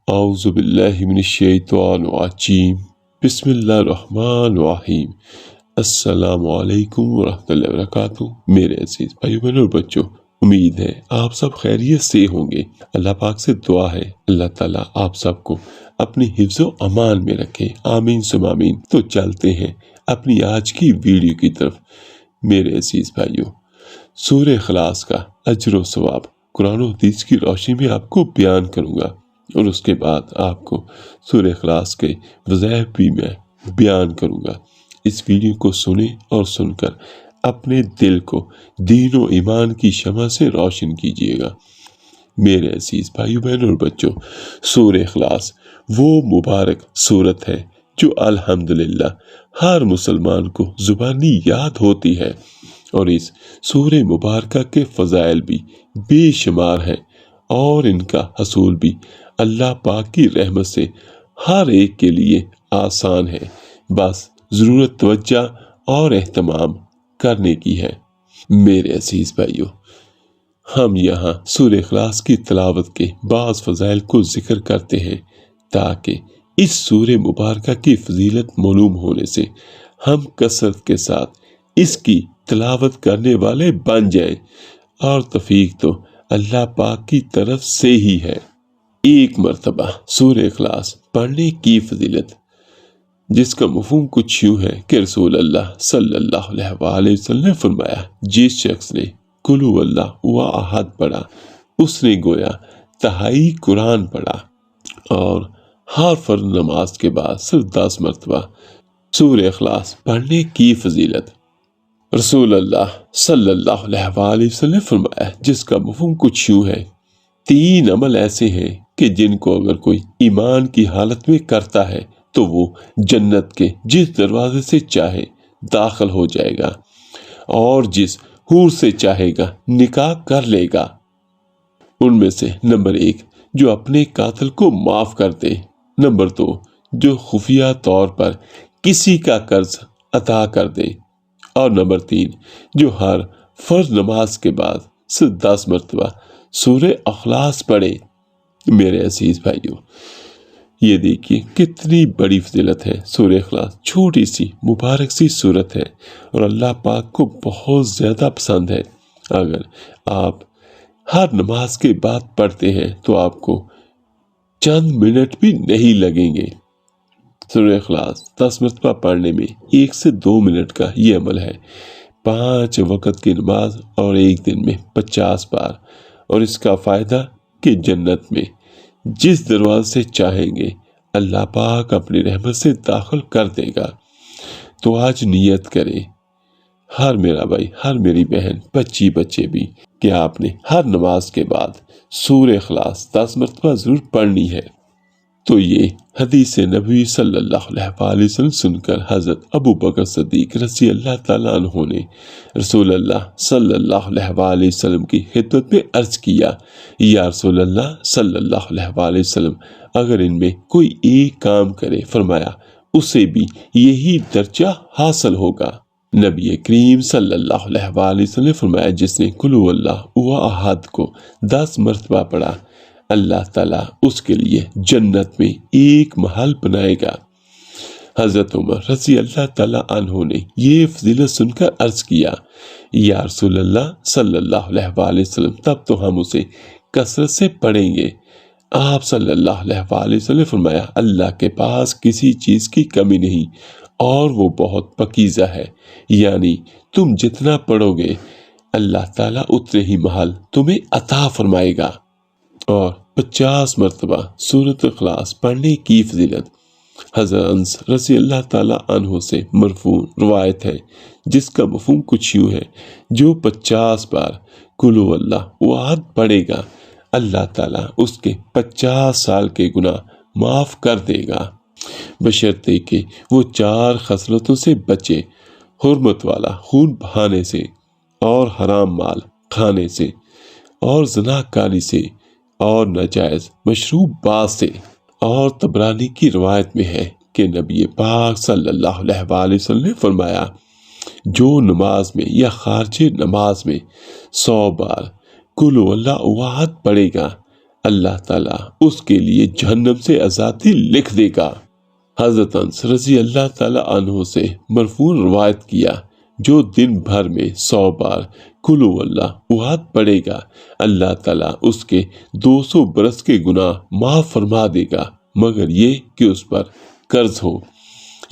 اعوذ باللہ من الشیطان الرجیم بسم اللہ الرحمن الرحیم السلام علیکم ورحمۃ اللہ وبرکاتہ۔ میرے عزیز بھائیو بہنوں اور بچوں، امید ہے آپ سب خیریت سے ہوں گے۔ اللہ پاک سے دعا ہے اللہ تعالیٰ آپ سب کو اپنی حفظ و امان میں رکھے، آمین ثم آمین۔ تو چلتے ہیں اپنی آج کی ویڈیو کی طرف۔ میرے عزیز بھائیو، سورہ اخلاص کا اجر و ثواب قرآن و حدیث کی روشنی میں آپ کو بیان کروں گا، اور اس کے بعد آپ کو سورہ اخلاص کے وظائف بھی میں بیان کروں گا۔ اس ویڈیو کو سنیں اور سن کر اپنے دل کو دین و ایمان کی شمع سے روشن کیجیے گا۔ میرے عزیز بھائیو بہنوں اور بچوں، سورہ اخلاص وہ مبارک سورت ہے جو الحمدللہ ہر مسلمان کو زبانی یاد ہوتی ہے، اور اس سورہ مبارکہ کے فضائل بھی بے شمار ہیں، اور ان کا حصول بھی اللہ پاک کی رحمت سے ہر ایک کے لیے آسان ہے، بس ضرورت توجہ اور اہتمام کرنے کی ہے۔ میرے عزیز بھائیو، ہم یہاں سورہ اخلاص کی تلاوت کے بعض فضائل کو ذکر کرتے ہیں تاکہ اس سورہ مبارکہ کی فضیلت معلوم ہونے سے ہم کثرت کے ساتھ اس کی تلاوت کرنے والے بن جائیں، اور توفیق تو اللہ پاک کی طرف سے ہی ہے۔ ایک مرتبہ سورہ اخلاص پڑھنے کی فضیلت، جس کا مفہوم کچھ یوں ہے کہ رسول اللہ صلی اللہ علیہ وآلہ وسلم نے فرمایا، جس شخص نے قل هو اللہ احد پڑھا، اس نے گویا تہائی قرآن پڑھا، اور ہر فرض نماز کے بعد صرف 10 مرتبہ سورہ اخلاص پڑھنے کی فضیلت۔ رسول اللہ صلی اللہ علیہ وآلہ وسلم نے فرمایا، جس کا مفہوم کچھ یوں ہے، 3 عمل ایسے ہیں کہ جن کو اگر کوئی ایمان کی حالت میں کرتا ہے تو وہ جنت کے جس دروازے سے چاہے داخل ہو جائے گا، اور جس حور سے چاہے گا نکاح کر لے گا۔ ان میں سے نمبر 1 جو اپنے قاتل کو معاف کر دے، نمبر 2 جو خفیہ طور پر کسی کا قرض ادا کر دے، اور نمبر 3 جو ہر فرض نماز کے بعد صرف 10 مرتبہ سورہ اخلاص پڑھے۔ میرے عزیز بھائیو، یہ دیکھیے کتنی بڑی فضیلت ہے۔ سورہ اخلاص چھوٹی سی مبارک سی سورت ہے، اور اللہ پاک کو بہت زیادہ پسند ہے۔ اگر آپ ہر نماز کے بعد پڑھتے ہیں تو آپ کو چند منٹ بھی نہیں لگیں گے۔ سورہ اخلاص 10 مرتبہ پڑھنے میں 1 سے 2 منٹ کا یہ عمل ہے۔ 5 وقت کی نماز اور ایک دن میں 50 بار، اور اس کا فائدہ کہ جنت میں جس دروازے سے چاہیں گے اللہ پاک اپنی رحمت سے داخل کر دے گا۔ تو آج نیت کریں، ہر میرا بھائی، ہر میری بہن، بچے بھی، کہ آپ نے ہر نماز کے بعد سورہ اخلاص 10 مرتبہ ضرور پڑھنی ہے۔ تو یہ حدیث نبوی صلی اللہ علیہ وآلہ وسلم سن کر حضرت ابو بکر صدیق رضی اللہ تعالیٰ عنہ نے رسول اللہ صلی اللہ علیہ وآلہ وسلم کی خدمت میں عرض کیا، یا رسول اللہ صلی اللہ علیہ وآلہ وسلم، اگر ان میں کوئی ایک کام کرے، فرمایا اسے بھی یہی درجہ حاصل ہوگا۔ نبی کریم صلی اللہ علیہ وآلہ وسلم نے فرمایا، جس نے قل هو اللہ احد کو 10 مرتبہ پڑھا، اللہ تعالیٰ اس کے لیے جنت میں ایک محل بنائے گا۔ حضرت عمر رضی اللہ تعالیٰ عنہ نے یہ فضیلت سن کر عرض کیا، یا رسول اللہ صلی اللہ علیہ وآلہ وسلم، تب تو ہم اسے کثرت سے پڑھیں گے۔ آپ صلی اللہ علیہ وآلہ وسلم نے فرمایا، اللہ کے پاس کسی چیز کی کمی نہیں، اور وہ بہت پاکیزہ ہے، یعنی تم جتنا پڑھو گے اللہ تعالیٰ اتنے ہی محل تمہیں عطا فرمائے گا۔ اور 50 مرتبہ سورۃ اخلاص پڑھنے کی فضیلت حضرت انس رضی اللہ تعالیٰ عنہ سے مرفوع روایت ہے، جس کا مفہوم کچھ یوں ہے، جو 50 بار قل هو اللہ احد پڑھے گا، اللہ تعالیٰ اس کے 50 سال کے گناہ معاف کر دے گا، بشرطے کہ وہ 4 خصلتوں سے بچے: حرمت والا خون بہانے سے، اور حرام مال کھانے سے، اور زناکاری سے، اور ناجائز مشروب باز سے۔ اور طبرانی کی روایت میں ہے کہ نبی پاک صلی اللہ علیہ وآلہ وسلم نے فرمایا، جو نماز میں یا خارج نماز میں 100 بار قل هو اللہ احد پڑھے گا، اللہ تعالیٰ اس کے لیے جہنم سے آزادی لکھ دے گا۔ حضرت انس رضی اللہ تعالیٰ عنہ سے مرفوع روایت کیا، جو دن بھر میں 100 بار قل ہو اللہ احد پڑھے گا، اللہ تعالیٰ اس کے 200 برس کے گناہ معاف فرما دے گا، مگر یہ کہ اس پر قرض ہو،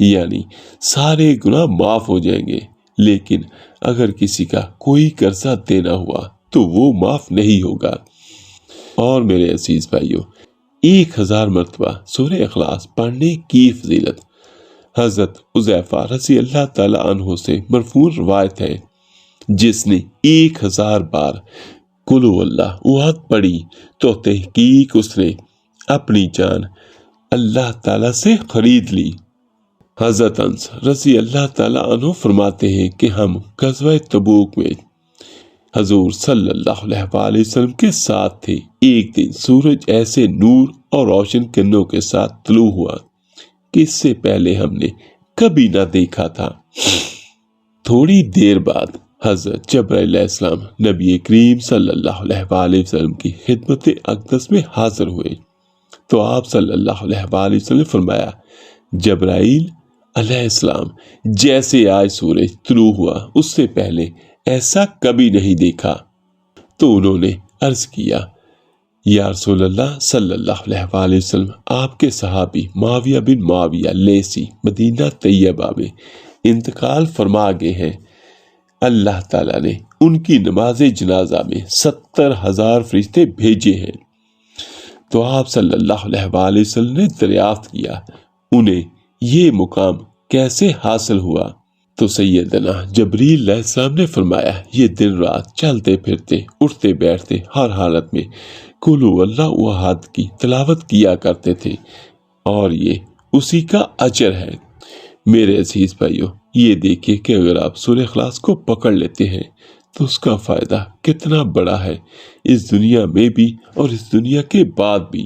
یعنی سارے گناہ معاف ہو جائیں گے، لیکن اگر کسی کا کوئی قرضہ دینا ہوا تو وہ معاف نہیں ہوگا۔ اور میرے عزیز بھائیوں، 1000 مرتبہ سورہ اخلاص پڑھنے کی فضیلت حضرت حذیفہ رضی اللہ تعالیٰ عنہ سے مرفوع روایت ہے، جس نے 1000 بار قل ہو اللہ احد پڑھی تو تحقیق اس نے اپنی جان اللہ تعالیٰ سے خرید لی۔ حضرت انس رضی اللہ تعالیٰ عنہ فرماتے ہیں کہ ہم غزوہ تبوک میں حضور صلی اللہ علیہ وآلہ وسلم کے ساتھ تھے۔ ایک دن سورج ایسے نور اور روشن کرنوں کے ساتھ طلوع ہوا کہ اس سے پہلے ہم نے کبھی نہ دیکھا تھا۔ تھوڑی دیر بعد حضرت جبرائیل علیہ السلام نبی کریم صلی اللہ علیہ وآلہ وسلم کی خدمت اقدس میں حاضر ہوئے تو آپ صلی اللہ علیہ وآلہ وسلم نے فرمایا، جبرائیل علیہ السلام، جیسے آج سورج طلوع ہوا اس سے پہلے ایسا کبھی نہیں دیکھا۔ تو انہوں نے عرض کیا، یا رسول اللہ صلی اللہ علیہ وآلہ وسلم، آپ کے صحابی معاویہ بن معاویہ لیثی مدینہ طیبہ میں انتقال فرما گئے ہیں، اللہ تعالیٰ نے ان کی نماز جنازہ میں 70,000 فرشتے بھیجے ہیں۔ تو آپ صلی اللہ علیہ وآلہ وسلم نے دریافت کیا، انہیں یہ مقام کیسے حاصل ہوا؟ تو سیدنا جبریل علیہ السلام نے فرمایا، یہ دن رات چلتے پھرتے اٹھتے بیٹھتے ہر حالت میں قل ہو اللہ احد کی تلاوت کیا کرتے تھے، اور یہ اسی کا اجر ہے۔ میرے عزیز بھائیوں، یہ دیکھیں کہ اگر آپ سورہ اخلاص کو پکڑ لیتے ہیں تو اس کا فائدہ کتنا بڑا ہے، اس دنیا میں بھی اور اس دنیا کے بعد بھی۔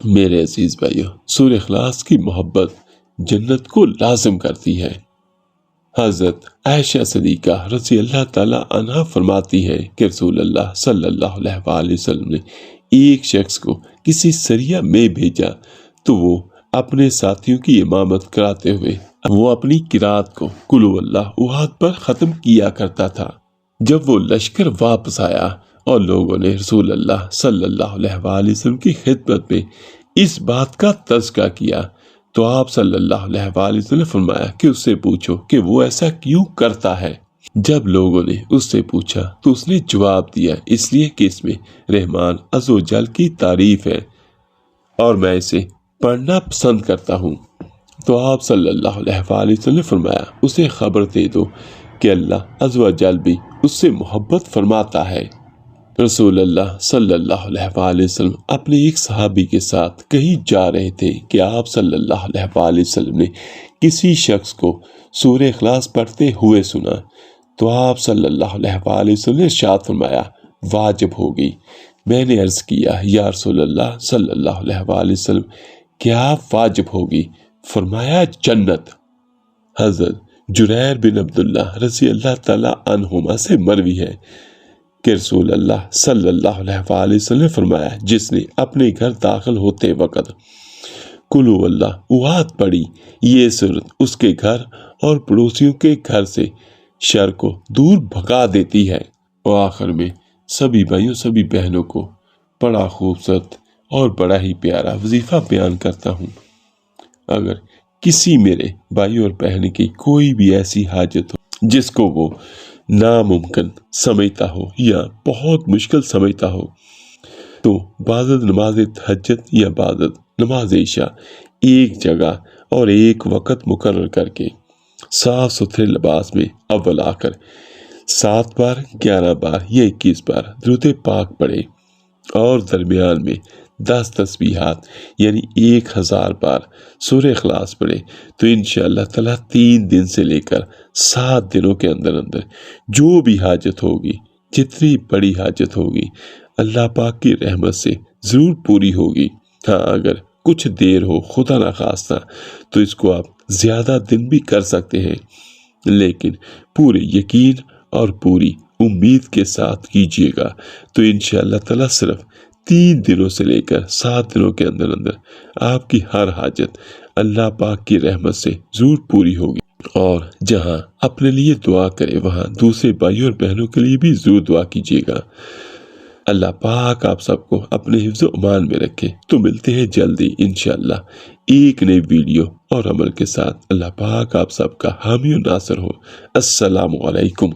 میرے عزیز بھائیوں، سورہ اخلاص کی محبت جنت کو لازم کرتی ہے۔ حضرت عائشہ صدیقہ رضی اللہ تعالیٰ عنہ فرماتی ہے کہ رسول اللہ صلی اللہ علیہ وآلہ وسلم نے ایک شخص کو کسی سریہ میں بھیجا تو وہ اپنے ساتھیوں کی امامت کراتے ہوئے وہ اپنی قرات کو قل ہو اللہ احد پر ختم کیا کرتا تھا۔ جب وہ لشکر واپس آیا اور لوگوں نے رسول اللہ صلی اللہ علیہ وآلہ وسلم کی خدمت میں اس بات کا تذکرہ کیا تو آپ صلی اللہ علیہ وآلہ وسلم نے فرمایا کہ اس سے پوچھو کہ وہ ایسا کیوں کرتا ہے۔ جب لوگوں نے اس سے پوچھا تو اس نے جواب دیا، اس لیے کہ اس میں رحمان عز و جل کی تعریف ہے اور میں اسے پڑھنا پسند کرتا ہوں۔ تو آپ صلی اللہ علیہ وآلہ وسلم نے فرمایا، اسے خبر دے دو کہ اللہ عز و جل بھی اس سے محبت فرماتا ہے۔ رسول اللہ صلی اللہ علیہ وآلہ وسلم اپنے ایک صحابی کے ساتھ کہیں جا رہے تھے کہ آپ صلی اللہ علیہ وآلہ وسلم نے کسی شخص کو سورہ اخلاص پڑھتے ہوئے سنا تو آپ صلی اللہ علیہ وآلہ وسلم نے ارشاد فرمایا، واجب ہوگی۔ میں نے عرض کیا، یا رسول اللہ صلی اللہ علیہ وآلہ وسلم، کیا واجب ہوگی؟ فرمایا، جنت۔ حضرت جریر بن عبداللہ رضی اللہ تعالیٰ عنہما سے مروی ہے کہ رسول اللہ صلی اللہ علیہ وآلہ وسلم نے فرمایا، جس نے اپنے گھر داخل ہوتے وقت قل ہو اللہ احد پڑھی، یہ سورت اس کے گھر اور پڑوسیوں کے گھر سے شر کو دور بھگا دیتی ہے۔ اور آخر میں سبھی بھائیوں سبھی بہنوں کو بڑا خوبصورت اور بڑا ہی پیارا وظیفہ بیان کرتا ہوں۔ اگر کسی میرے بھائی اور بہن کی کوئی بھی ایسی حاجت ہو جس کو وہ ناممکن سمجھتا ہو یا بہت مشکل سمجھتا ہو، تو بعد نماز تہجد یا بعد نماز عشاء ایک جگہ اور ایک وقت مقرر کر کے صاف ستھرے لباس میں اول آ کر 7 بار 11 بار یا 21 بار درود پاک پڑھے اور درمیان میں 10 تسبیحات یعنی 1000 بار سورہ اخلاص پڑھے تو انشاءاللہ تعالیٰ 3 دن سے لے کر 7 دنوں کے اندر اندر جو بھی حاجت ہوگی، جتنی بڑی حاجت ہوگی، اللہ پاک کی رحمت سے ضرور پوری ہوگی۔ ہاں، اگر کچھ دیر ہو خدا نخواستہ تو اس کو آپ زیادہ دن بھی کر سکتے ہیں، لیکن پورے یقین اور پوری امید کے ساتھ کیجیے گا تو انشاءاللہ تعالیٰ صرف 3 دنوں سے لے کر 7 دنوں کے اندر اندر آپ کی ہر حاجت اللہ پاک کی رحمت سے ضرور پوری ہوگی۔ اور جہاں اپنے لیے دعا کرے وہاں دوسرے بھائیوں اور بہنوں کے لیے بھی ضرور دعا کیجیے گا۔ اللہ پاک آپ سب کو اپنے حفظ و امان میں رکھے۔ تو ملتے ہیں جلدی انشاءاللہ ایک نئی ویڈیو اور عمل کے ساتھ۔ اللہ پاک آپ سب کا حامی و ناصر ہو۔ السلام علیکم۔